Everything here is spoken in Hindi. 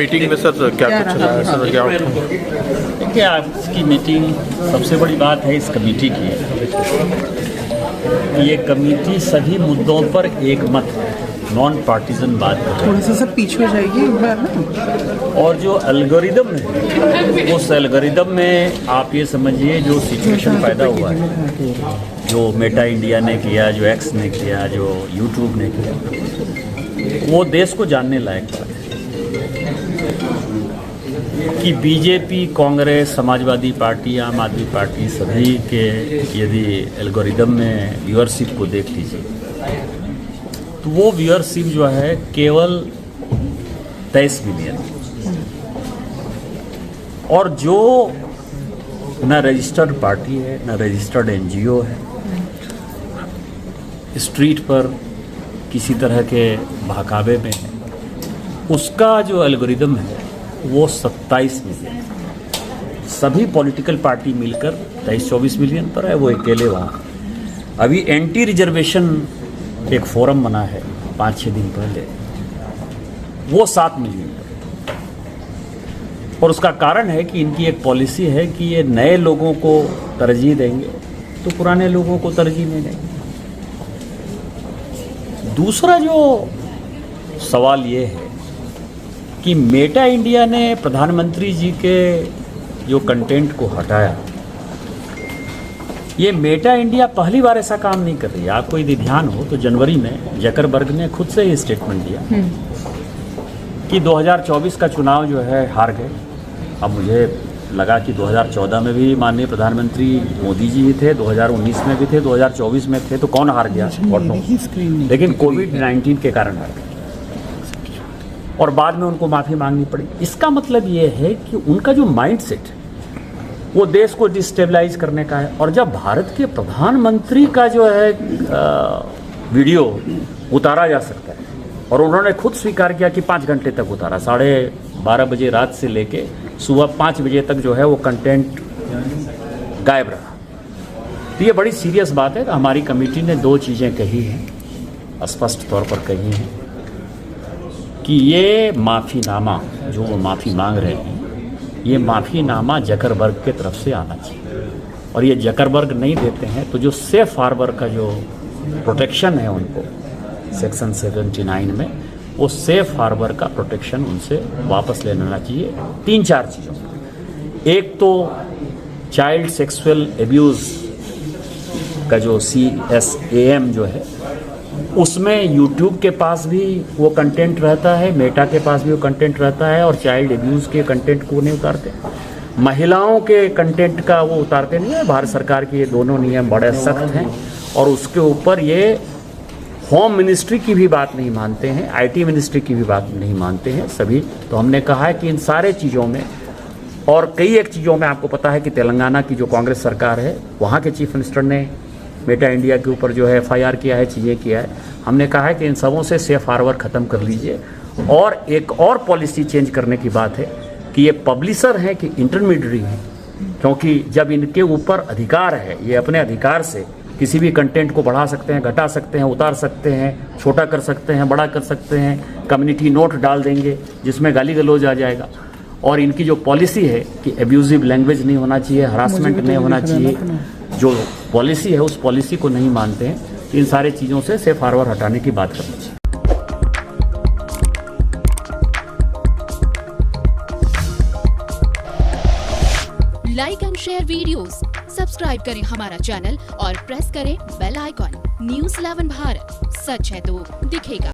मीटिंग में सर क्या कुछ चला है, सर क्या outcome? देखिए, आज की मीटिंग सबसे बड़ी बात है इस कमेटी की कि ये कमेटी सभी मुद्दों पर एक मत है, नॉन पार्टीजन बात कर रही थोड़ा सा सब पीछे हो जाएगी एक बार ना। है। और जो एल्गोरिदम है उस एल्गोरिदम में आप ये समझिए जो सिचुएशन पैदा हुआ है, जो मेटा इंडिया ने किया, जो एक्स ने किया, जो यूट्यूब ने किया, वो देश को जानने लायक बात है कि बीजेपी, कांग्रेस, समाजवादी पार्टी, आम आदमी पार्टी सभी के यदि एल्गोरिदम में व्यूअरशिप को देख लीजिए तो वो व्यूअरशिप जो है केवल 23 मिलियन, और जो न रजिस्टर्ड पार्टी है न रजिस्टर्ड एनजीओ है, स्ट्रीट पर किसी तरह के बहकावे में है, उसका जो एल्गोरिदम है वो 27 मिलियन। सभी पॉलिटिकल पार्टी मिलकर 23-24 मिलियन पर है, वो अकेले वहाँ। अभी एंटी रिजर्वेशन एक फोरम बना है 5-6 दिन पहले, वो 7 मिलियन पर। और उसका कारण है कि इनकी एक पॉलिसी है कि ये नए लोगों को तरजीह देंगे तो पुराने लोगों को तरजीह नहीं देंगे। दूसरा जो सवाल ये है कि मेटा इंडिया ने प्रधानमंत्री जी के जो कंटेंट को हटाया, ये मेटा इंडिया पहली बार ऐसा काम नहीं कर रही है। आपको यदि ध्यान हो तो जनवरी में जकरबर्ग ने खुद से ही स्टेटमेंट दिया कि 2024 का चुनाव जो है हार गए। अब मुझे लगा कि 2014 में भी माननीय प्रधानमंत्री मोदी जी ही थे, 2019 में भी थे, 2024 में थे, तो कौन हार गया? लेकिन कोविड-19 के कारण हार गए और बाद में उनको माफ़ी मांगनी पड़ी। इसका मतलब ये है कि उनका जो माइंडसेट है वो देश को डिस्टेबलाइज करने का है। और जब भारत के प्रधानमंत्री का जो है वीडियो उतारा जा सकता है, और उन्होंने खुद स्वीकार किया कि 5 घंटे तक उतारा, 12:30 बजे रात से लेके सुबह 5 बजे तक जो है वो कंटेंट गायब रहा, तो ये बड़ी सीरियस बात है। हमारी कमेटी ने 2 चीज़ें कही हैं, स्पष्ट तौर पर कही हैं कि ये माफ़ीनामा जो वो माफ़ी मांग रहे हैं, ये माफ़ीनामा जकरबर्ग के तरफ से आना चाहिए। और ये जकरबर्ग नहीं देते हैं तो जो सेफ हार्बर का जो प्रोटेक्शन है उनको सेक्शन 79 में, वो सेफ हार्बर का प्रोटेक्शन उनसे वापस ले लेना चाहिए 3-4 चीज़ों। एक तो चाइल्ड सेक्सुअल एब्यूज़ का जो CSAM जो है, उसमें यूट्यूब के पास भी वो कंटेंट रहता है, मेटा के पास भी वो कंटेंट रहता है, और चाइल्ड एब्यूज़ के कंटेंट को नहीं उतारते। महिलाओं के कंटेंट का वो उतारते नहीं है। भारत सरकार के ये दोनों नियम बड़े सख्त हैं, और उसके ऊपर ये होम मिनिस्ट्री की भी बात नहीं मानते हैं, IT मिनिस्ट्री की भी बात नहीं मानते हैं सभी। तो हमने कहा है कि इन सारे चीज़ों में और कई एक चीज़ों में, आपको पता है कि तेलंगाना की जो कांग्रेस सरकार है, वहाँ के चीफ मिनिस्टर ने मेटा इंडिया के ऊपर जो है FIR किया है, चीज़ें किया है। हमने कहा है कि इन सबों से सेफ हार्बर ख़त्म कर लीजिए। और एक और पॉलिसी चेंज करने की बात है कि ये पब्लिशर हैं कि इंटरमीडियरी हैं, क्योंकि जब इनके ऊपर अधिकार है, ये अपने अधिकार से किसी भी कंटेंट को बढ़ा सकते हैं, घटा सकते हैं, उतार सकते हैं, छोटा कर सकते हैं, बड़ा कर सकते हैं, कम्युनिटी नोट डाल देंगे जिसमें गाली गलौज आ जाएगा। और इनकी जो पॉलिसी है कि एब्यूजिव लैंग्वेज नहीं होना चाहिए, हरासमेंट नहीं होना चाहिए, जो पॉलिसी है उस पॉलिसी को नहीं मानते हैं। इन सारे चीज़ों से सेफ हार्बर हटाने की बात करनी चाहिए। Like and share videos, subscribe करें हमारा चैनल और प्रेस करें बेल आइकॉन। News 11 भारत, सच है तो दिखेगा।